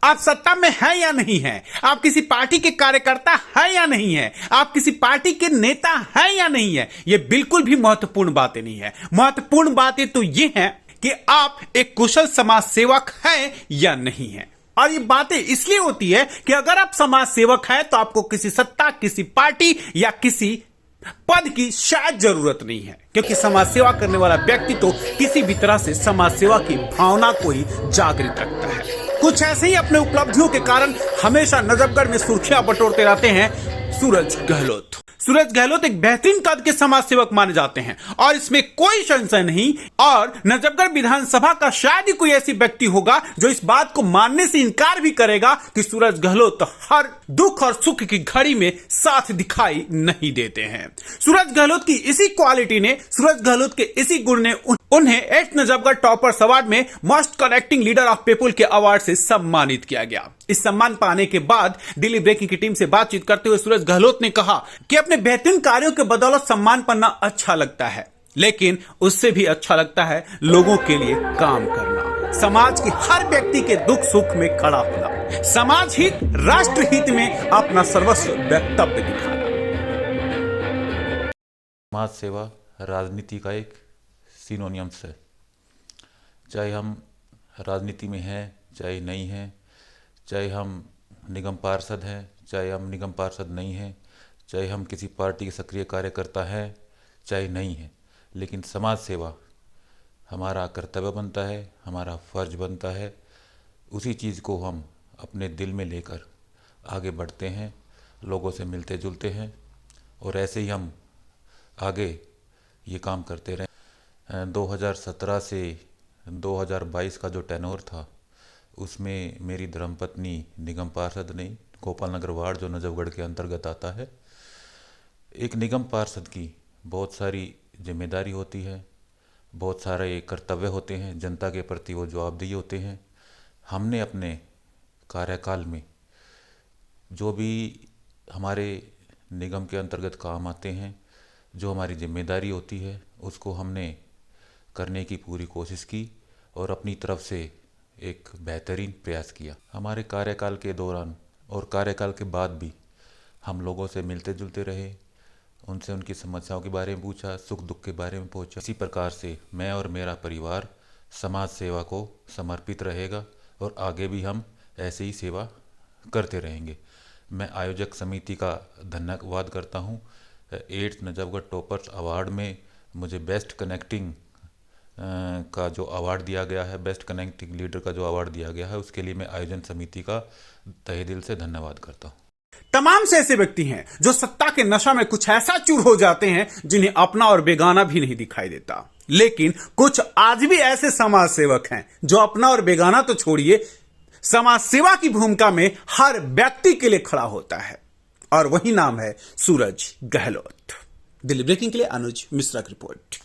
आप सत्ता में है या नहीं है, आप किसी पार्टी के कार्यकर्ता है या नहीं है, आप किसी पार्टी के नेता है या नहीं है, यह बिल्कुल भी महत्वपूर्ण बातें नहीं है। महत्वपूर्ण बातें तो यह है कि आप एक कुशल समाज सेवक है या नहीं है। और ये बातें इसलिए होती है कि अगर आप समाज सेवक हैं तो आपको किसी सत्ता, किसी पार्टी या किसी पद की शायद जरूरत नहीं है, क्योंकि समाज सेवा करने वाला व्यक्ति तो किसी भी तरह से समाज सेवा की भावना को ही जागृत रखता है। कुछ ऐसे ही अपने उपलब्धियों के कारण हमेशा नजफगढ़ में सुर्खियां बटोरते रहते हैं सूरज गहलोत। सूरज गहलोत एक बेहतरीन कद के समाज सेवक माने जाते हैं और इसमें कोई संशय नहीं। और नजफगढ़ विधानसभा का शायद ही कोई ऐसी व्यक्ति होगा जो इस बात को मानने से इनकार भी करेगा कि सूरज गहलोत हर दुख और सुख की घड़ी में साथ दिखाई नहीं देते हैं। सूरज गहलोत की इसी क्वालिटी ने, सूरज गहलोत के इसी गुण ने उन्हें 8th नजफगढ़ टॉपर्स अवार्ड में most connecting leader of people के अवार्ड से सम्मानित किया गया। इस सम्मान पाने के बाद दिल्ली ब्रेकिंग की टीम से बातचीत करते हुए सूरज गहलोत ने कहा कि अपने बेहतरीन कार्यों के बदौलत सम्मान पाना अच्छा लगता है, लेकिन उससे भी अच्छा लगता है लोगों के लिए काम करना, समाज के हर व्यक्ति के दुख सुख में खड़ा होना, समाज हित, राष्ट्र हित में अपना सर्वस्व वक्तव्य दिखाना। समाज सेवा राजनीति का एक सिनोनियम्स है। चाहे हम राजनीति में हैं, चाहे नहीं हैं, चाहे हम निगम पार्षद हैं, चाहे हम निगम पार्षद नहीं हैं, चाहे हम किसी पार्टी के सक्रिय कार्यकर्ता हैं, चाहे नहीं हैं, लेकिन समाज सेवा हमारा कर्तव्य बनता है, हमारा फर्ज बनता है। उसी चीज़ को हम अपने दिल में लेकर आगे बढ़ते हैं, लोगों से मिलते जुलते हैं और ऐसे ही हम आगे ये काम करते रहे। 2017 से 2022 का जो टेन्योर था उसमें मेरी धर्मपत्नी निगम पार्षद नहीं, गोपाल नगर वार्ड जो नजफगढ़ के अंतर्गत आता है। एक निगम पार्षद की बहुत सारी जिम्मेदारी होती है, बहुत सारे कर्तव्य होते हैं, जनता के प्रति वो जवाबदेही होते हैं। हमने अपने कार्यकाल में जो भी हमारे निगम के अंतर्गत काम आते हैं, जो हमारी जिम्मेदारी होती है, उसको हमने करने की पूरी कोशिश की और अपनी तरफ से एक बेहतरीन प्रयास किया। हमारे कार्यकाल के दौरान और कार्यकाल के बाद भी हम लोगों से मिलते जुलते रहे, उनसे उनकी समस्याओं के बारे में पूछा, सुख दुख के बारे में पूछा। इसी प्रकार से मैं और मेरा परिवार समाज सेवा को समर्पित रहेगा और आगे भी हम ऐसे ही सेवा करते रहेंगे। मैं आयोजक समिति का धन्यवाद करता हूँ। 8th नजफगढ़ टॉपर्स अवार्ड में मुझे बेस्ट कनेक्टिंग का जो अवार्ड दिया गया है, बेस्ट कनेक्टिंग लीडर का जो अवार्ड दिया गया है, उसके लिए मैं आयोजन समिति का तहे दिल से धन्यवाद करता हूँ। तमाम से ऐसे व्यक्ति हैं जो सत्ता के नशा में कुछ ऐसा चूर हो जाते हैं जिन्हें अपना और बेगाना भी नहीं दिखाई देता, लेकिन कुछ आज भी ऐसे समाज सेवक हैं जो अपना और बेगाना तो छोड़िए, समाज सेवा की भूमिका में हर व्यक्ति के लिए खड़ा होता है, और वही नाम है सूरज गहलोत। दिल्ली ब्रेकिंग के लिए अनुज मिश्रा की रिपोर्ट।